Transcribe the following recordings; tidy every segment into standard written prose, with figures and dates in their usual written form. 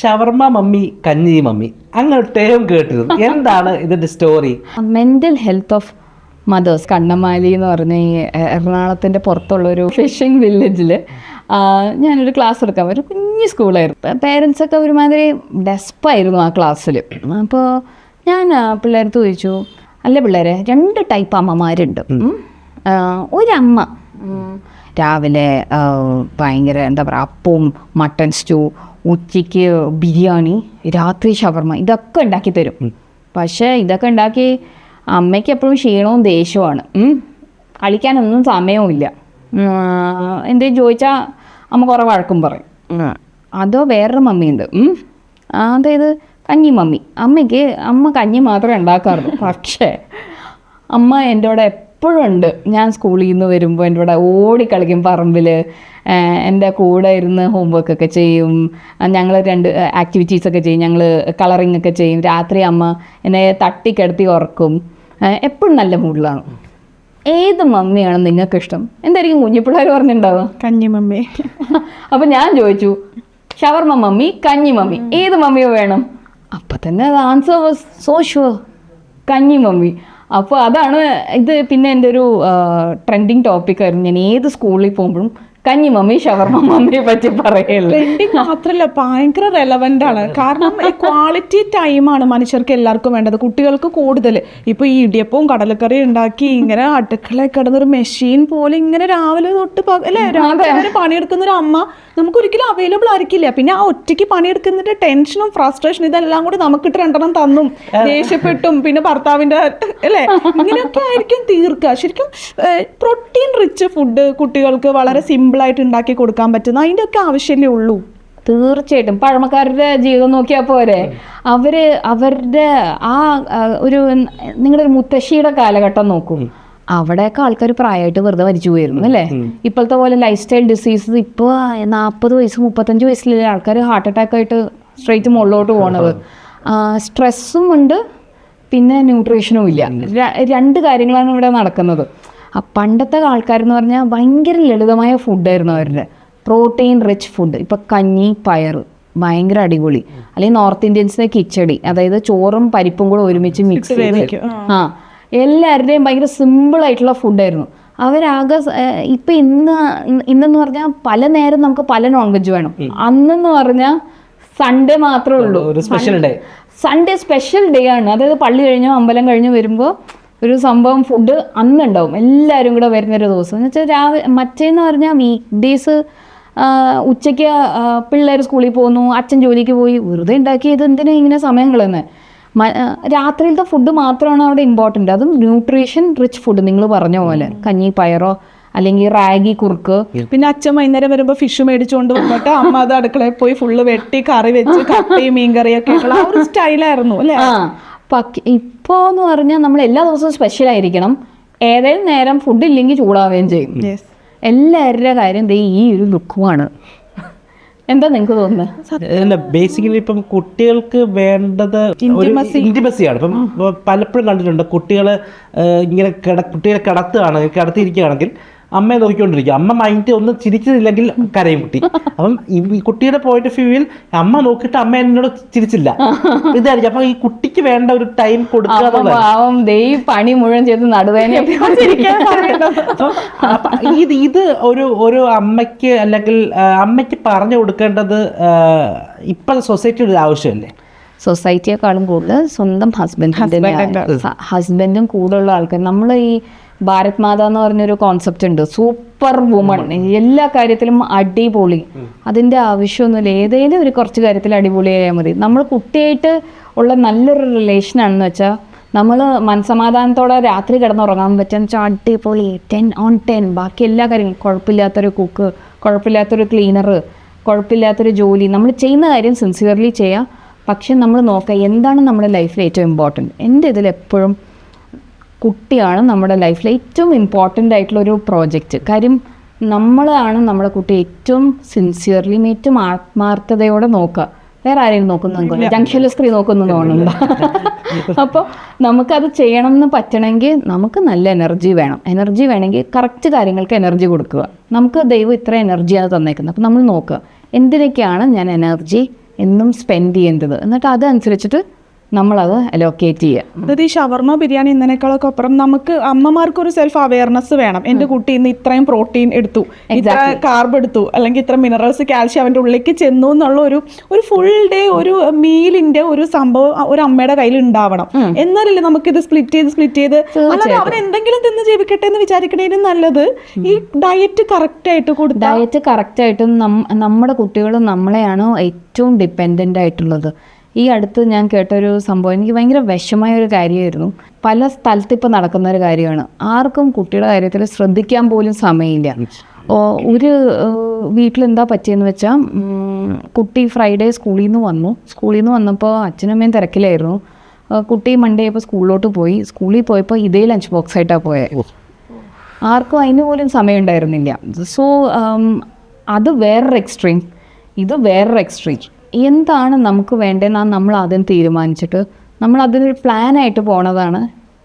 ഷവർമ മമ്മി കഞ്ഞി മമ്മി അങ്ങനെ ടേം കേട്ടിരുന്നു. എന്താണ് ഇതിന്റെ story? Mental health of mothers Kannamali എന്ന് പറഞ്ഞ ഈ എറണാകുളത്തിൻ്റെ പുറത്തുള്ളൊരു ഫിഷിംഗ് വില്ലേജിൽ ഞാനൊരു ക്ലാസ് എടുക്കാൻ ഒരു കുഞ്ഞു സ്കൂളായിരുന്നു. പേരൻസൊക്കെ ഒരുമാതിരി ഡെസ്പായിരുന്നു ആ ക്ലാസ്സിൽ. അപ്പോൾ ഞാൻ പിള്ളേർക്ക് ചോദിച്ചു, അല്ല പിള്ളേരെ, 2 ടൈപ്പ് അമ്മമാരുണ്ട്. ഒരമ്മ രാവിലെ ഭയങ്കര എന്താ പറയുക, അപ്പവും മട്ടൺ സ്റ്റൂ, ഉച്ചയ്ക്ക് ബിരിയാണി, രാത്രി ഷവർമ, ഇതൊക്കെ ഉണ്ടാക്കി തരും. പക്ഷേ ഇതൊക്കെ ഉണ്ടാക്കി അമ്മയ്ക്ക് എപ്പോഴും ക്ഷീണവും ദേഷ്യവുമാണ്. കളിക്കാനൊന്നും സമയവുമില്ല. എന്തെങ്കിലും ചോദിച്ചാൽ അമ്മ കുറേ വഴക്കും പറയും. അതോ വേറൊരു മമ്മിയുണ്ട്, അതായത് കഞ്ഞി മമ്മി. അമ്മ കഞ്ഞി മാത്രമേ ഉണ്ടാക്കാറുള്ളൂ. പക്ഷേ അമ്മ എൻ്റെ കൂടെ എപ്പോഴും ഉണ്ട്. ഞാൻ സ്കൂളിൽ നിന്ന് വരുമ്പോൾ എൻ്റെ കൂടെ ഓടിക്കളിക്കും പറമ്പിൽ, എൻ്റെ കൂടെ ഇരുന്ന് ഹോംവർക്കൊക്കെ ചെയ്യും. ഞങ്ങൾ 2 ആക്ടിവിറ്റീസൊക്കെ ചെയ്യും. ഞങ്ങൾ കളറിങ് ഒക്കെ ചെയ്യും. രാത്രി അമ്മ എന്നെ തട്ടിക്കിടത്തി ഉറക്കും. എപ്പോഴും നല്ല മൂഡിലാണ്. ഏത് മമ്മിയാണ് നിങ്ങൾക്ക് ഇഷ്ടം? എന്തായിരിക്കും കുഞ്ഞിപ്പിള്ളേർ പറഞ്ഞിട്ടുണ്ടാവുക? കഞ്ഞി മമ്മി. അപ്പം ഞാൻ ചോദിച്ചു, ഷവർമ മമ്മി, കഞ്ഞി മമ്മി, ഏത് മമ്മിയോ വേണം? അപ്പം തന്നെ ആൻസർ വാസ് സോ ഷുവർ, കഞ്ഞി മമ്മി. അപ്പോൾ അതാണ് ഇത്. പിന്നെ എൻ്റെ ഒരു ട്രെൻഡിങ് ടോപ്പിക്കായിരുന്നു. ഞാൻ ഏത് സ്കൂളിൽ പോകുമ്പോഴും കഞ്ഞി മമ്മി, ഷവർമ മമ്മിയെ പറ്റി പറയുള്ളൂ. ട്രെൻഡിങ് മാത്രമല്ല, ഭയങ്കര റെലവൻ്റ് ആണ്. കാരണം ക്വാളിറ്റി ടൈമാണ് മനുഷ്യർക്ക് എല്ലാവർക്കും വേണ്ടത്. കുട്ടികൾക്ക് കൂടുതൽ ഇപ്പോൾ ഈ ഇടിയപ്പവും കടലക്കറിയും ഉണ്ടാക്കി ഇങ്ങനെ അടുക്കളയിൽ കിടന്നൊരു മെഷീൻ പോലെ ഇങ്ങനെ രാവിലെ തൊട്ട് അല്ലേ രാവിലെ പണിയെടുക്കുന്ന ഒരു അമ്മ നമുക്കൊരിക്കലും അവൈലബിൾ ആയിരിക്കില്ല. പിന്നെ ആ ഒറ്റയ്ക്ക് പണിയെടുക്കുന്നതിൻ്റെ ടെൻഷനും ഫ്രസ്ട്രേഷനും ഇതെല്ലാം കൂടി നമുക്കിട്ട് 2 തന്നും ദേഷ്യപ്പെട്ടും പിന്നെ ഭർത്താവിൻ്റെ അല്ലേ ഇങ്ങനെയൊക്കെ ആയിരിക്കും തീർക്കുക. ശരിക്കും പ്രോട്ടീൻ റിച്ച് ഫുഡ് കുട്ടികൾക്ക് വളരെ സിമ്പിളായിട്ട് ഉണ്ടാക്കി കൊടുക്കാൻ പറ്റുന്ന അതിൻ്റെ ഒക്കെ ആവശ്യമല്ലേ ഉള്ളൂ. തീർച്ചയായിട്ടും. പഴമക്കാരുടെ ജീവിതം നോക്കിയാൽ പോരെ. അവരുടെ ആ ഒരു നിങ്ങളുടെ ഒരു മുത്തശ്ശിയുടെ കാലഘട്ടം നോക്കും. അവിടെയൊക്കെ ആൾക്കാർ പ്രായമായിട്ട് വെറുതെ മരിച്ചു പോയിരുന്നു അല്ലേ. ഇപ്പോഴത്തെ പോലെ ലൈഫ് സ്റ്റൈൽ ഡിസീസസ് ഇപ്പോൾ 40 വയസ്സ് 35 വയസ്സിലുള്ള ആൾക്കാർ ഹാർട്ട് അറ്റാക്ക് ആയിട്ട് സ്ട്രെയിറ്റ് മുകളിലോട്ട് പോകണത്. സ്ട്രെസ്സും ഉണ്ട്, പിന്നെ ന്യൂട്രീഷനും ഇല്ല. 2 കാര്യങ്ങളാണ് ഇവിടെ നടക്കുന്നത്. പണ്ടത്തെ ആൾക്കാരെന്ന് പറഞ്ഞാൽ ഭയങ്കര ലളിതമായ ഫുഡായിരുന്നു അവരുടെ. Protein rich food. ഇപ്പം കഞ്ഞി പയർ ഭയങ്കര അടിപൊളി. അല്ലെങ്കിൽ നോർത്ത് ഇന്ത്യൻസിൻ്റെ കിച്ചടി, അതായത് ചോറും പരിപ്പും കൂടെ ഒരുമിച്ച് മിക്സ് ചെയ്ത് എല്ലാവരുടെയും ഭയങ്കര സിമ്പിളായിട്ടുള്ള ഫുഡായിരുന്നു. അവരാകെ ഇപ്പം ഇന്നെന്ന് പറഞ്ഞാൽ പല നേരം നമുക്ക് പല നോൺ വെജ് വേണം. അന്നെന്ന് പറഞ്ഞാൽ സൺഡേ മാത്രമേ ഉള്ളൂ. സൺഡേ സ്പെഷ്യൽ ഡേ ആണ്. അതായത് പള്ളി കഴിഞ്ഞോ അമ്പലം കഴിഞ്ഞോ വരുമ്പോൾ ഒരു സംഭവം ഫുഡ് അന്നുണ്ടാവും. എല്ലാവരും കൂടെ വരുന്നൊരു ദിവസം എന്ന് വെച്ചാൽ രാവിലെ. മറ്റേന്ന് പറഞ്ഞാൽ വീക്ക് ഡേയ്സ് ഉച്ചയ്ക്ക് പിള്ളേർ സ്കൂളിൽ പോകുന്നു, അച്ഛൻ ജോലിക്ക് പോയി, വെറുതെ ഉണ്ടാക്കിയത് എന്തിനാ ഇങ്ങനെ സമയം കളയുന്നത്? രാത്രിയിലത്തെ ഫുഡ് മാത്രമാണ് അവിടെ ഇമ്പോർട്ടൻ്റ്. അതും ന്യൂട്രീഷൻ റിച്ച് ഫുഡ് നിങ്ങൾ പറഞ്ഞ പോലെ കഞ്ഞി പയറോ അല്ലെങ്കിൽ റാഗി കുറുക്ക്. പിന്നെ അച്ഛൻ വൈകുന്നേരം വരുമ്പോൾ ഫിഷ് മേടിച്ചുകൊണ്ട് വന്നിട്ട് അമ്മ അത് അടുക്കളയിൽ പോയി ഫുള്ള് വെട്ടി കറി വെച്ച് കട്ടയും മീൻകറിയൊക്കെ ആ ഒരു സ്റ്റൈലായിരുന്നു അല്ലേ. ഇപ്പോൾ എന്ന് പറഞ്ഞാൽ നമ്മൾ എല്ലാ ദിവസവും സ്പെഷ്യൽ ആയിരിക്കണം. ഏതെങ്കിലും നേരം ഫുഡ് ഇല്ലെങ്കിൽ ചൂടാവുകയും ചെയ്യും. എല്ലാവരുടെ കാര്യം ഈ ഒരു ലുക്കുമാണ്. എന്താ നിങ്ങൾക്ക് തോന്നുന്നത്? ബേസിക്കലി ഇപ്പം കുട്ടികൾക്ക് വേണ്ടത് ഇന്റിമസിയാണ്. ഇപ്പം പലപ്പോഴും കണ്ടിട്ടുണ്ട് കുട്ടികളെ ഇങ്ങനെ കുട്ടികളെ കിടത്തിയിരിക്കുകയാണെങ്കിൽ അമ്മയെ നോക്കിക്കൊണ്ടിരിക്കുക. അമ്മ മൈൻഡ് ഒന്ന് ചിരിച്ചില്ലെങ്കിൽ കരയും കുട്ടി. അപ്പം ഈ കുട്ടിയുടെ പോയിന്റ് ഓഫ് വ്യൂവിൽ അമ്മ നോക്കിയിട്ട് അമ്മ എന്നോട് ചിരിച്ചില്ല ഇതായിരിക്കും. അപ്പൊ ഈ കുട്ടിക്ക് വേണ്ട ഒരു ടൈം കൊടുക്കുക. പണി മുഴുവൻ ചെയ്ത് നടുവേന ഇത് ഒരു അമ്മയ്ക്ക് അല്ലെങ്കിൽ അമ്മയ്ക്ക് പറഞ്ഞു കൊടുക്കേണ്ടത് ഇപ്പോഴത്തെ സൊസൈറ്റിയുടെ ആവശ്യമല്ലേ? സൊസൈറ്റിയെക്കാളും കൂടുതൽ സ്വന്തം ഹസ്ബൻഡും കൂടെയുള്ള ആൾക്കാർ. നമ്മൾ ഈ ഭാരത് മാത എന്ന് പറഞ്ഞൊരു കോൺസെപ്റ്റ് ഉണ്ട്. സൂപ്പർ വുമൺ, എല്ലാ കാര്യത്തിലും അടിപൊളി. അതിൻ്റെ ആവശ്യമൊന്നുമില്ല. ഏതെങ്കിലും ഒരു കുറച്ച് കാര്യത്തിൽ അടിപൊളിയായാൽ മതി. നമ്മൾ കുട്ടിയായിട്ട് ഉള്ള നല്ലൊരു റിലേഷനാണെന്ന് വെച്ചാൽ നമ്മൾ മനസ്സമാധാനത്തോടെ രാത്രി കിടന്നുറങ്ങാൻ പറ്റുന്ന വെച്ചാൽ അടിപൊളി 10/10. ബാക്കി എല്ലാ കാര്യങ്ങളും കുഴപ്പമില്ലാത്തൊരു കുക്ക്, കുഴപ്പമില്ലാത്തൊരു ക്ലീനർ, കുഴപ്പമില്ലാത്തൊരു ജോലി, നമ്മൾ ചെയ്യുന്ന കാര്യം സിൻസിയർലി ചെയ്യുക. പക്ഷെ നമ്മൾ നോക്കുക എന്താണ് നമ്മുടെ ലൈഫിൽ ഏറ്റവും ഇമ്പോർട്ടൻറ്റ്. എൻ്റെ ഇതിലെപ്പോഴും കുട്ടിയാണ് നമ്മുടെ ലൈഫിൽ ഏറ്റവും ഇമ്പോർട്ടൻ്റ് ആയിട്ടുള്ളൊരു പ്രോജക്റ്റ്. കാര്യം നമ്മളാണ് നമ്മുടെ കുട്ടി ഏറ്റവും സിൻസിയർലി ഏറ്റവും ആത്മാർത്ഥതയോടെ നോക്കുക. വേറെ ആരെയും നോക്കുന്നു, ജംഗ്ഷനിൽ സ്ക്രീൻ നോക്കുന്നു തോന്നുന്നുണ്ടോ? അപ്പോൾ നമുക്കത് ചെയ്യണം എന്ന് പറ്റണമെങ്കിൽ നമുക്ക് നല്ല എനർജി വേണം. എനർജി വേണമെങ്കിൽ കറക്റ്റ് കാര്യങ്ങൾക്ക് എനർജി കൊടുക്കുക. നമുക്ക് ദൈവം ഇത്ര എനർജിയാണ് തന്നേക്കുന്നത്. അപ്പോൾ നമ്മൾ നോക്കുക എന്തിനൊക്കെയാണ് ഞാൻ എനർജി എന്നും സ്പെൻഡ് ചെയ്യേണ്ടത്. എന്നിട്ട് അതനുസരിച്ചിട്ട് നമ്മളത് അലോക്കേറ്റ് ചെയ്യുക. അതായത് ഈ ഷവർമ ബിരിയാണി എന്നതിനേക്കാളൊക്കെ അപ്പുറം നമുക്ക് അമ്മമാർക്ക് ഒരു സെൽഫ് അവയർനെസ് വേണം. എൻ്റെ കുട്ടി ഇന്ന് ഇത്രയും പ്രോട്ടീൻ എടുത്തു, ഇത്ര കാർബ് എടുത്തു, അല്ലെങ്കിൽ ഇത്ര മിനറൽസ് കാൽഷ്യം അവൻ്റെ ഉള്ളിലേക്ക് ചെന്നു എന്നുള്ള ഒരു ഫുൾ ഡേ ഒരു മീലിന്റെ ഒരു സംഭവം ഒരു അമ്മയുടെ കയ്യിൽ ഉണ്ടാവണം. എന്നാലല്ലേ നമുക്കിത് സ്പ്ലിറ്റ് ചെയ്ത് അല്ലാതെ അവൻ എന്തെങ്കിലും തിന്ന് ജീവിക്കട്ടെ എന്ന് വിചാരിക്കണേലും നല്ലത് ഈ ഡയറ്റ് കറക്റ്റ് ആയിട്ട് കൊടുത്തു. ഡയറ്റ് കറക്റ്റ് ആയിട്ടും നമ്മുടെ കുട്ടികൾ നമ്മളെയാണ് ഏറ്റവും ഡിപ്പെൻഡൻ്റ് ആയിട്ടുള്ളത്. ഈ അടുത്ത് ഞാൻ കേട്ടൊരു സംഭവം എനിക്ക് ഭയങ്കര വിഷമായ ഒരു കാര്യമായിരുന്നു. പല സ്ഥലത്ത് ഇപ്പോൾ നടക്കുന്ന ഒരു കാര്യമാണ്. ആർക്കും കുട്ടിയുടെ കാര്യത്തിൽ ശ്രദ്ധിക്കാൻ പോലും സമയമില്ല. ഒരു വീട്ടിലെന്താ പറ്റിയെന്ന് വെച്ചാൽ കുട്ടി ഫ്രൈഡേ സ്കൂളിൽ നിന്ന് വന്നപ്പോൾ അച്ഛനമ്മയും തിരക്കിലായിരുന്നു. കുട്ടി മൺഡേ ആയപ്പോൾ സ്കൂളിലോട്ട് പോയി. സ്കൂളിൽ പോയപ്പോൾ ഇതേ ലഞ്ച് ബോക്സ് ആയിട്ടാണ് പോയത്. ആർക്കും അതിന് പോലും സമയം ഉണ്ടായിരുന്നില്ല. സോ അത് വേറൊരു എക്സ്ട്രീം, ഇത് വേറൊരു എക്സ്ട്രീം. എന്താണ് നമുക്ക് വേണ്ടതെന്നാണ് നമ്മൾ ആദ്യം തീരുമാനിച്ചിട്ട് നമ്മൾ അതിനൊരു പ്ലാനായിട്ട് പോണതാണ്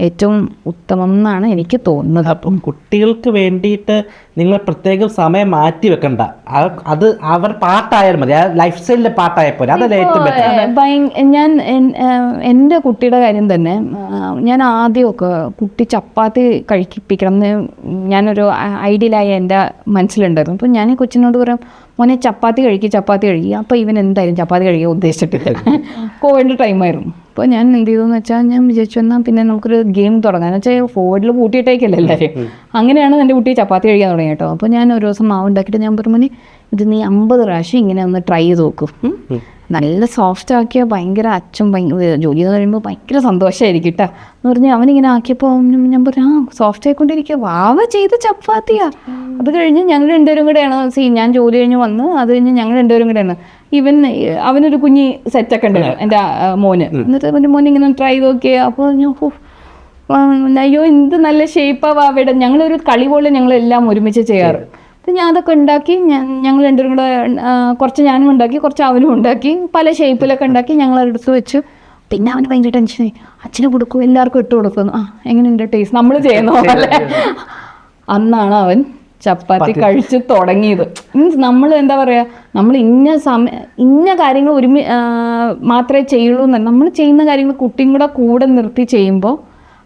ഏറ്റവും ഉത്തമം എന്നാണ് എനിക്ക് തോന്നുന്നത്. അപ്പം കുട്ടികൾക്ക് വേണ്ടിയിട്ട് നിങ്ങൾ പ്രത്യേകം സമയം മാറ്റി വെക്കണ്ട, അത് അവർ പാട്ടായാൽ മതി, ലൈഫ് സ്റ്റൈലിൻ്റെ പാട്ടായാൽ പോലെ, അതല്ല ഏറ്റവും ബെറ്റർ. ഞാൻ എൻ്റെ കുട്ടിയുടെ കാര്യം തന്നെ ഞാൻ ആദ്യമൊക്കെ കുട്ടി ചപ്പാത്തി കഴിപ്പിക്കണം എന്ന് ഞാനൊരു ഐഡിയലായി എൻ്റെ മനസ്സിലുണ്ടായിരുന്നു. അപ്പോൾ ഞാൻ കൊച്ചിനോട് പറയാം, മോനെ ചപ്പാത്തി കഴിക്കുക. അപ്പോൾ ഇവൻ എന്തായാലും ചപ്പാത്തി കഴിക്കാൻ ഉദ്ദേശിച്ചിട്ടില്ല. കോവിഡിൻ്റെ ടൈമായിരുന്നു. അപ്പോൾ ഞാൻ എന്ത് ചെയ്തെന്ന് വെച്ചാൽ ഞാൻ വിചാരിച്ചു എന്നാൽ പിന്നെ നമുക്കൊരു ഗെയിം തുടങ്ങാം എന്ന് വെച്ചാൽ ഫോർവേഡിൽ പൂട്ടിയിട്ടേക്കല്ലേ എല്ലാവരും. അങ്ങനെയാണ് എൻ്റെ കുട്ടി ചപ്പാത്തി കഴിക്കാൻ തുടങ്ങി കേട്ടോ. അപ്പോൾ ഞാൻ ഒരു ദിവസം മാവ് ഉണ്ടാക്കിയിട്ട് ഞാൻ പറഞ്ഞു, ഇത് നീ 50 പ്രാവശ്യം ഇങ്ങനെ ഒന്ന് ട്രൈ ചെയ്ത് നോക്കും, നല്ല സോഫ്റ്റ് ആക്കിയാൽ ഭയങ്കര ജോലി ചെയ്ത് കഴിയുമ്പോൾ ഭയങ്കര സന്തോഷമായിരിക്കും കേട്ടോ എന്ന് പറഞ്ഞ് അവനിങ്ങനെ ആക്കിയപ്പോൾ ഞാൻ പറഞ്ഞു സോഫ്റ്റ് ആയിക്കൊണ്ടിരിക്കുക, വാവ ചെയ്ത് ചപ്പാത്തിയാ. അത് കഴിഞ്ഞ് ഞങ്ങൾ രണ്ടുപേരും കൂടെയാണ് ഞാൻ ജോലി കഴിഞ്ഞ് വന്ന് അത് കഴിഞ്ഞ് ഞങ്ങൾ രണ്ടുപേരും കൂടെയാണ് അവനൊരു കുഞ്ഞി സെറ്റൊക്കെ ഉണ്ട് എൻ്റെ മോന്. എന്നിട്ട് എൻ്റെ മോൻ ഇങ്ങനെ ട്രൈ ചെയ്ത് നോക്കിയാൽ അപ്പോൾ ഞാൻ അയ്യോ എന്ത് നല്ല ഷേപ്പാണ് വാവയുടെ. ഞങ്ങളൊരു കളി പോലെ ഞങ്ങളെല്ലാം ഒരുമിച്ച് ചെയ്യാറ്. അപ്പം ഞാൻ അതൊക്കെ ഉണ്ടാക്കി ഞങ്ങൾ രണ്ടുപേരും കൂടെ കുറച്ച് ഞാനും ഉണ്ടാക്കി കുറച്ച് അവനും ഉണ്ടാക്കി പല ഷേപ്പിലൊക്കെ ഉണ്ടാക്കി ഞങ്ങളെടുത്ത് വെച്ചു. പിന്നെ അവന് ഭയങ്കര ടെൻഷനായി, അച്ഛന് കൊടുക്കും എല്ലാവർക്കും ഇട്ട് കൊടുക്കുന്നു. എങ്ങനെയുണ്ട് ടേസ്റ്റ് നമ്മൾ ചെയ്യുന്ന പോലെ. അന്നാണ് അവൻ ചപ്പാത്തി കഴിച്ച് തുടങ്ങിയത്. മീൻസ് നമ്മൾ എന്താ പറയുക, നമ്മൾ ഇന്ന കാര്യങ്ങൾ മാത്രമേ ചെയ്യുള്ളൂ എന്നല്ല, നമ്മൾ ചെയ്യുന്ന കാര്യങ്ങൾ കുട്ടിയും കൂടെ നിർത്തി ചെയ്യുമ്പോൾ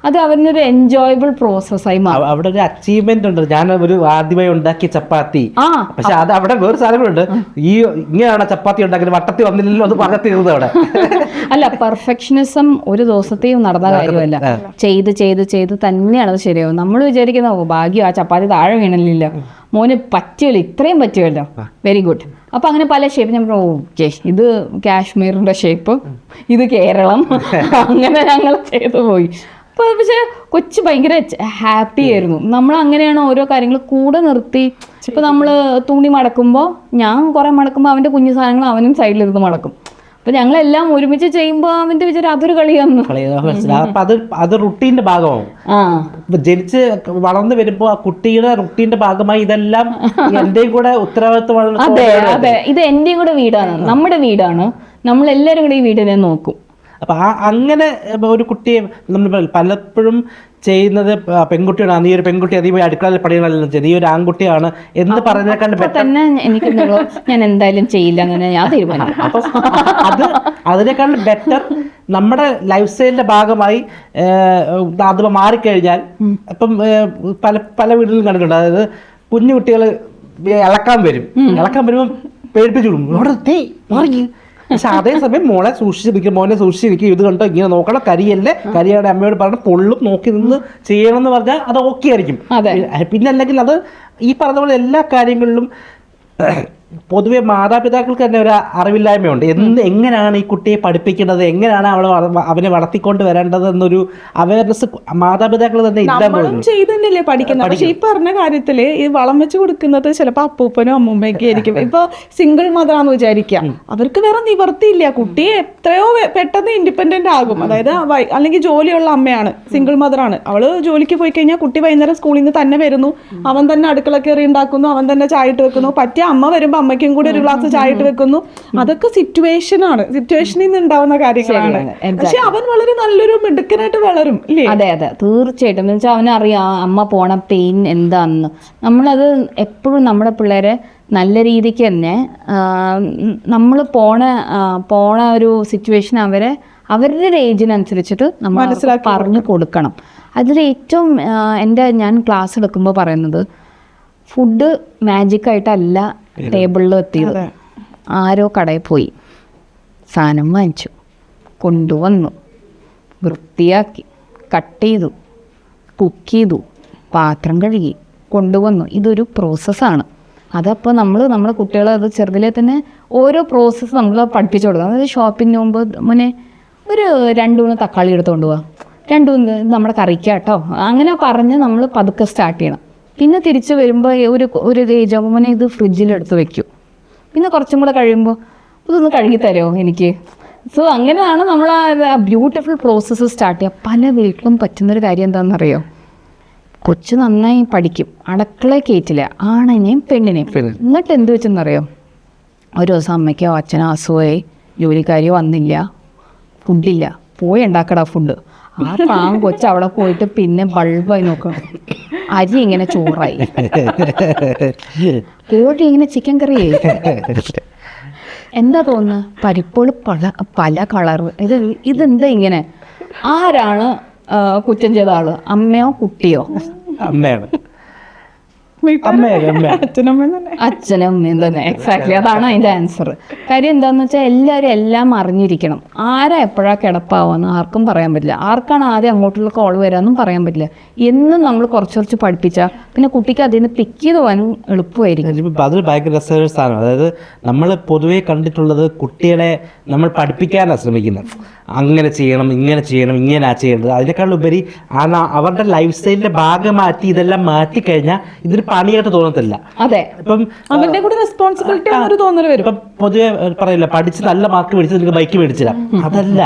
അത് അവനൊരു എൻജോയബിൾ പ്രോസസ്സായി മാറും. അവിടെ ഒരു അച്ചീവ്മെന്റ് ഉണ്ട്. ഞാൻ ഒരു ആദ്യമായി ഉണ്ടാക്കിയ ചപ്പാത്തി, പക്ഷെ അത് അവിടെ വേറെ സാധനങ്ങളുണ്ട്. ഇങ്ങനെയാണ് ചപ്പാത്തി ഉണ്ടാക്കിയത്, വട്ടത്തിൽ വന്നില്ലല്ലോ അത് പറഞ്ഞ തീർന്നത് അവിടെ. അല്ല, പെർഫെക്ഷനിസം ഒരു ദിവസത്തെയും നടന്ന കാര്യമല്ല. ചെയ്ത് തന്നെയാണ് അത് ശരിയാവും. നമ്മൾ വിചാരിക്കുന്ന ഭാഗ്യം ആ ചപ്പാത്തി താഴെ വീണില്ല, മോന് പറ്റുമല്ലോ, ഇത്രയും പറ്റുമല്ലോ, വെരി ഗുഡ്. അപ്പം അങ്ങനെ പല ഷേപ്പ് ഞാൻ ഓക്കെ, ഇത് കാശ്മീരിൻ്റെ ഷേപ്പ്, ഇത് കേരളം, അങ്ങനെ ഞങ്ങൾ ചെയ്തു പോയി. അപ്പോൾ പക്ഷേ കൊച്ചു ഭയങ്കര ഹാപ്പി ആയിരുന്നു. നമ്മൾ അങ്ങനെയാണ് ഓരോ കാര്യങ്ങൾ കൂടെ നിർത്തി. ഇപ്പോൾ നമ്മൾ തുണി മടക്കുമ്പോൾ ഞാൻ കുറേ മടക്കുമ്പോൾ അവൻ്റെ കുഞ്ഞു സാധനങ്ങൾ അവനും സൈഡിലിരുന്ന് മടക്കും. അപ്പോൾ ഞങ്ങളെല്ലാം ഒരുമിച്ച് ചെയ്യുമ്പോൾ അവൻ്റെ വിചാരം അതൊരു കളിയാന്ന്. അപ്പം അത് റുട്ടീൻ്റെ ഭാഗമാവും. ജനിച്ച് വളർന്നു വരുമ്പോൾ ആ കുട്ടിയുടെ റുട്ടീൻ്റെ ഭാഗമായി ഇതെല്ലാം എൻ്റെയും കൂടെ ഉത്തരവാദിത്വമാണ്. അതെ, ഇത് എൻ്റെയും കൂടെ വീടാണ്, നമ്മുടെ വീടാണ്, നമ്മളെല്ലാവരും കൂടെ ഈ വീടിനെ നോക്കും. അപ്പം അങ്ങനെ ഒരു കുട്ടിയെ നമ്മൾ പലപ്പോഴും ചെയ്യുന്നത് പെൺകുട്ടിയാണ്. ഈ ഒരു പെൺകുട്ടി അതീ അടുക്കളയിൽ പണികളെല്ലാം ചെയ്ത് ഈ ഒരു ആൺകുട്ടിയാണ് എന്ന് പറഞ്ഞേക്കാണ്ട് തന്നെ എനിക്ക് ഞാൻ എന്തായാലും ചെയ്യില്ല അങ്ങനെ ഞാൻ തീരുമാനിക്കും. അപ്പം അതിനേക്കാളും ബെറ്റർ നമ്മുടെ ലൈഫ് സ്റ്റൈലിന്റെ ഭാഗമായി അത് മാറിക്കഴിഞ്ഞാൽ ഇപ്പം പല വീടുകളിലും കണ്ടിട്ടുണ്ട്. അതായത് കുഞ്ഞു കുട്ടികൾ ഇളക്കാൻ വരുമ്പോൾ പേടിപ്പിച്ചു വിടും, അവിടെ തേ മാറി. പക്ഷെ അതേസമയം മോളെ മോനെ സൂക്ഷിച്ചിരിക്കും, ഇത് കണ്ടോ ഇങ്ങനെ നോക്കണം, കരിയുടെ അമ്മയോട് പറഞ്ഞ പൊള്ളും, നോക്കി നിന്ന് ചെയ്യണം എന്ന് പറഞ്ഞാൽ അത് ഓക്കെ ആയിരിക്കും. പിന്നെ അല്ലെങ്കിൽ അത് ഈ പറഞ്ഞ പോലെ എല്ലാ കാര്യങ്ങളിലും പൊതുവെ മാതാപിതാക്കൾക്ക് തന്നെ ഒരു അറിവില്ലായ്മയുണ്ട്. എങ്ങനെയാണ് ഈ കുട്ടിയെ പഠിപ്പിക്കേണ്ടത്, എങ്ങനെയാണ് അവനെ വളർത്തിക്കൊണ്ട് വരേണ്ടത് എന്നൊരു അവയർനെസ് മാതാപിതാക്കൾ തന്നെ ഇല്ലാതെ ചെയ്തല്ലേ പഠിക്കുന്നത്. പക്ഷെ ഈ പറഞ്ഞ കാര്യത്തില് ഈ വളം വെച്ച് കൊടുക്കുന്നത് ചിലപ്പോൾ അപ്പൂപ്പനും അമ്മൂമ്മയൊക്കെ ആയിരിക്കും. ഇപ്പൊ സിംഗിൾ മദറാന്ന് വിചാരിക്കാം, അവർക്ക് വേറെ നിവർത്തിയില്ല. കുട്ടിയെ എത്രയോ പെട്ടെന്ന് ഇൻഡിപെൻഡന്റ് ആകും. അതായത് അല്ലെങ്കിൽ ജോലിയുള്ള അമ്മയാണ്, സിംഗിൾ മദറാണ്, അവള് ജോലിക്ക് പോയി കഴിഞ്ഞാൽ കുട്ടി വൈകുന്നേരം സ്കൂളിൽ നിന്ന് തന്നെ വരുന്നു, അവൻ തന്നെ അടുക്കള കയറി ഉണ്ടാക്കുന്നു, അവൻ തന്നെ ചായ ഇട്ട് വെക്കുന്നു. പറ്റിയ അമ്മ വരുമ്പോൾ അമ്മയ്ക്കും കൂടി ഒരു ഗ്ലാസ് ചായ ഇട്ട് വെക്കുന്നു. അതൊക്കെ സിറ്റുവേഷനിൽ നിന്ന് ഉണ്ടാവുന്ന കാര്യങ്ങളാണ്. പക്ഷെ അവൻ വളരെ നല്ലൊരു മിടുക്കനായിട്ട് വളരും ഇല്ലേ? അതെ അതെ, തീർച്ചയായിട്ടും. എന്ന് വെച്ചാൽ അവനറിയാം അമ്മ പോണ പെയിൻ എന്താണെന്ന്. നമ്മളത് എപ്പോഴും നമ്മുടെ പിള്ളേരെ നല്ല രീതിക്ക് തന്നെ നമ്മൾ പോണ ഒരു സിറ്റുവേഷൻ അവരുടെ ഒരു ഏജിനനുസരിച്ചിട്ട് നമ്മൾ പറഞ്ഞു കൊടുക്കണം. അതിൽ ഏറ്റവും ഞാൻ ക്ലാസ് എടുക്കുമ്പോൾ പറയുന്നത്, ഫുഡ് മാജിക്കായിട്ടല്ല ടേബിളിൽ എത്തിയത്. ആരോ കടയിൽ പോയി സാധനം വാങ്ങിച്ചു, കൊണ്ടുവന്നു, വൃത്തിയാക്കി, കട്ട് ചെയ്തു, കുക്ക് ചെയ്തു, പാത്രം കഴുകി കൊണ്ടുവന്നു. ഇതൊരു പ്രോസസ്സാണ്. അതപ്പോൾ നമ്മുടെ കുട്ടികളെ അത് ചെറുതിലെ തന്നെ ഓരോ പ്രോസസ്സ് നമ്മൾ പഠിപ്പിച്ചു കൊടുക്കുക. അതായത് ഷോപ്പിന് മുന്നേ ഒരു 2 തക്കാളി എടുത്തുകൊണ്ട് പോവാം, 2 നമ്മുടെ കറിക്കാട്ടോ, അങ്ങനെ പറഞ്ഞ് നമ്മൾ പതുക്കെ സ്റ്റാർട്ട് ചെയ്യണം. പിന്നെ തിരിച്ച് വരുമ്പോൾ ഒരു ഏജ് ആകുമ്പോൾ ഇത് ഫ്രിഡ്ജിലെടുത്ത് വെക്കും. പിന്നെ കുറച്ചും കൂടെ കഴിയുമ്പോൾ ഇതൊന്ന് കഴുകി തരുമോ എനിക്ക്. സോ അങ്ങനെയാണ് നമ്മൾ ആ ബ്യൂട്ടിഫുൾ പ്രോസസ്സ് സ്റ്റാർട്ട് ചെയ്യുക. പല വീട്ടിലും പറ്റുന്നൊരു കാര്യം എന്താണെന്നറിയോ, കൊച്ചു നന്നായി പഠിക്കും, അടുക്കളയിൽ കയറ്റില്ല, ആണിനെയും പെണ്ണിനെയും. എന്നിട്ട് എന്ത് വെച്ചെന്നറിയോ, ഒരു ദിവസം അമ്മയ്ക്കോ അച്ഛനോ അസുഖമായി, ജോലിക്കാരിയോ വന്നില്ല, ഫുഡില്ല, പോയി ഉണ്ടാക്കടാ ഫുഡ്. ആ കൊച്ച് അവിടെ പോയിട്ട് പിന്നെ ബൾബായി നോക്കണം, അരി ഇങ്ങനെ ചോറായി, കോഴി ഇങ്ങനെ ചിക്കൻ കറിയായി. എന്താ തോന്നുന്നത്, പരിപ്പോൾ പല കളറ്. ഇതെന്താ ഇങ്ങനെ? ആരാണ് കുറ്റം ചെയ്ത ആള്, അമ്മയോ കുട്ടിയോ? അമ്മയാണ്. അച്ഛനും അമ്മയും തന്നെ. എക്സാക്ട്ലി, അതാണ് അതിൻ്റെ ആൻസർ. കാര്യം എന്താണെന്ന് വെച്ചാൽ എല്ലാവരും എല്ലാം അറിഞ്ഞിരിക്കണം. ആരാ എപ്പോഴാ കിടപ്പാവാന്ന് ആർക്കും പറയാൻ പറ്റില്ല, ആർക്കാണ് ആദ്യം അങ്ങോട്ടുള്ള കോൾ വരാമെന്നും പറയാൻ പറ്റില്ല. എന്നും നമ്മൾ കുറച്ച് പഠിപ്പിച്ചാൽ പിന്നെ കുട്ടിക്ക് അതിൽ നിന്ന് പിക്ക് ചെയ്ത് പോകാനും എളുപ്പമായിരിക്കും. അതൊരു ഭയങ്കര രസകര സാധനമാണ്. അതായത് നമ്മൾ പൊതുവേ കണ്ടിട്ടുള്ളത് കുട്ടികളെ നമ്മൾ പഠിപ്പിക്കാനാണ് ശ്രമിക്കുന്നത്. അങ്ങനെ ചെയ്യണം, ഇങ്ങനെ ചെയ്യണം, ഇങ്ങനെ ചെയ്യേണ്ടത്. അതിനേക്കാളുപരി അവരുടെ ലൈഫ് സ്റ്റൈലിന്റെ ഭാഗം മാറ്റി ഇതെല്ലാം മാറ്റിക്കഴിഞ്ഞാൽ ഇതൊരു പണിയായിട്ട് തോന്നത്തില്ല. അതെ, ഇപ്പം അവന്റെ കൂടെ റെസ്പോൺസിബിലിറ്റി തോന്നൽ വരും. ഇപ്പം പൊതുവെ പറയില്ല, പഠിച്ച് നല്ല മാർക്ക് മേടിച്ച് നിനക്ക് ബൈക്ക് മേടിച്ചില്ല. അതല്ല,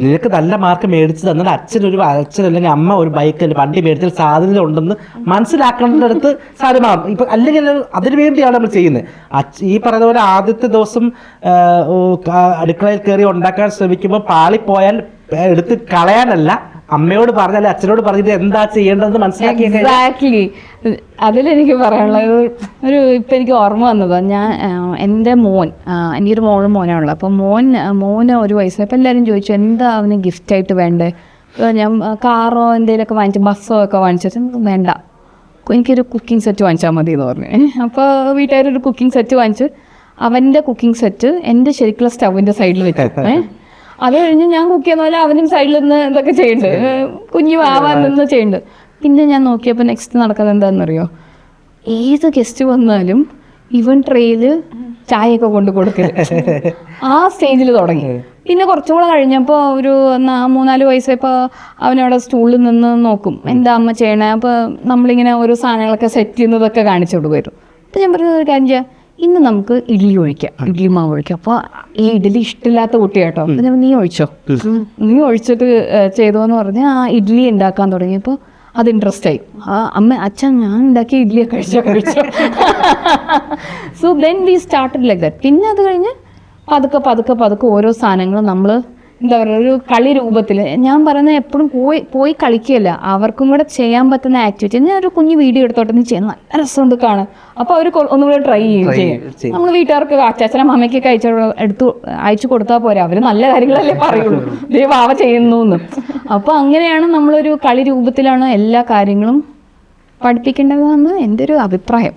നിനക്ക് നല്ല മാർക്ക് മേടിച്ച് തന്നാൽ അച്ഛൻ അല്ലെങ്കിൽ അമ്മ ഒരു ബൈക്ക് വണ്ടി മേടിച്ചാൽ സാധ്യത ഉണ്ടെന്ന് മനസ്സിലാക്കേണ്ടടുത്ത് സാധ്യമാകും. ഇപ്പൊ അല്ലെങ്കിൽ അതിനു വേണ്ടിയാണ് നമ്മൾ ചെയ്യുന്നത്. ഈ പറയുന്ന പോലെ ആദ്യത്തെ ദിവസം അടുക്കളയിൽ കയറി ഉണ്ടാക്കാൻ ശ്രമിക്കുമ്പോൾ പാളിപ്പോയാൽ എടുത്ത് കളയാനല്ല, അമ്മയോട് പറഞ്ഞാൽ അച്ഛനോട് പറഞ്ഞിട്ട് എന്താ ചെയ്യേണ്ടതെന്ന് മനസ്സിലാക്കി. എക്സാക്ട്ലി, അതിലെനിക്ക് പറയാനുള്ളത് ഇപ്പം എനിക്ക് ഓർമ്മ വന്നത്, എൻ്റെ മോൻ, എനിക്കൊരു മോനാണുള്ളത്. അപ്പം മോന് 1 വയസ്സ്. അപ്പം എല്ലാവരും ചോദിച്ചു എന്താ അവന് ഗിഫ്റ്റായിട്ട് വേണ്ടേ. ഞാൻ കാറോ എന്തെങ്കിലുമൊക്കെ വാങ്ങിച്ചു, ബസ്സോ ഒക്കെ വാങ്ങിച്ചിട്ട് വേണ്ട, എനിക്കൊരു കുക്കിംഗ് സെറ്റ് വാങ്ങിച്ചാൽ മതി എന്ന് പറഞ്ഞു. അപ്പോൾ വീട്ടുകാരൊരു കുക്കിംഗ് സെറ്റ് വാങ്ങിച്ച് അവൻ്റെ കുക്കിംഗ് സെറ്റ് എൻ്റെ ശരിക്കുള്ള സ്റ്റൗവിൻ്റെ സൈഡിൽ വെച്ചു. അത് കഴിഞ്ഞ് ഞാൻ കുക്ക് ചെയ്യുന്ന പോലെ അവനും സൈഡിൽ നിന്ന് ഇതൊക്കെ ചെയ്യുന്നുണ്ട്, കുഞ്ഞു ആവാൻ നിന്ന് ചെയ്യുന്നുണ്ട്. പിന്നെ ഞാൻ നോക്കിയപ്പോൾ നെക്സ്റ്റ് നടക്കുന്നത് എന്താണെന്നറിയോ, ഏത് ഗസ്റ്റ് വന്നാലും ഇവൻ ട്രെയിൽ ചായയൊക്കെ കൊണ്ട് കൊടുക്കരുത്. ആ സ്റ്റേജിൽ തുടങ്ങി. പിന്നെ കുറച്ചും കൂടെ കഴിഞ്ഞപ്പോൾ ഒരു 3-4 വയസ്സായപ്പോൾ അവനവിടെ സ്റ്റൂളിൽ നിന്ന് നോക്കും എന്താ അമ്മ ചെയ്യണേ. അപ്പോൾ നമ്മളിങ്ങനെ ഓരോ സാധനങ്ങളൊക്കെ സെറ്റ് ചെയ്യുന്നതൊക്കെ കാണിച്ചു കൊടുക്കുമായിരുന്നു. അപ്പോൾ ഞാൻ പറഞ്ഞത് ഒരു കാര്യം ചെയ്യാം, ഇന്ന് നമുക്ക് ഇഡ്ഡലി ഒഴിക്കാം, ഇഡ്ഡലി മാവ് ഒഴിക്കാം. അപ്പോൾ ഈ ഇഡ്ഡലി ഇഷ്ടമില്ലാത്ത കുട്ടിയാട്ടോ, അപ്പം നീ ഒഴിച്ചിട്ട് ചെയ്തോന്ന് പറഞ്ഞ് ആ ഇഡ്ഡലി ഉണ്ടാക്കാൻ തുടങ്ങിയപ്പോൾ അത് ഇൻട്രസ്റ്റ് ആയി. അച്ഛൻ ഞാൻ ഉണ്ടാക്കിയ ഇഡ്ഡലിയൊക്കെ കഴിച്ചോ. So then we started like that. പിന്നെ അത് കഴിഞ്ഞ് പതുക്കെ ഓരോ സാധനങ്ങളും നമ്മൾ എന്താ പറയുക, ഒരു കളി രൂപത്തിൽ. ഞാൻ പറയുന്നത് എപ്പോഴും പോയി കളിക്കുകയല്ല, അവർക്കും കൂടെ ചെയ്യാൻ പറ്റുന്ന ആക്ടിവിറ്റി. ഞാൻ ഒരു കുഞ്ഞു വീഡിയോ എടുത്തോട്ടെ, നീ ചെയ്യുന്ന നല്ല രസമുണ്ട് കാണാൻ. അപ്പോൾ അവർ ഒന്നും കൂടെ ട്രൈ ചെയ്യും. നമ്മൾ വീട്ടുകാർക്ക് അച്ചാച്ചനും അമ്മയ്ക്കൊക്കെ അയച്ചു കൊടുത്താൽ പോരാ, അവർ നല്ല കാര്യങ്ങളല്ലേ പറയുള്ളൂ, ഇതേ വാവ ചെയ്യുന്നു എന്ന്. അപ്പോൾ അങ്ങനെയാണ് നമ്മളൊരു കളി രൂപത്തിലാണ് എല്ലാ കാര്യങ്ങളും പഠിപ്പിക്കേണ്ടതെന്ന് എൻ്റെ ഒരു അഭിപ്രായം.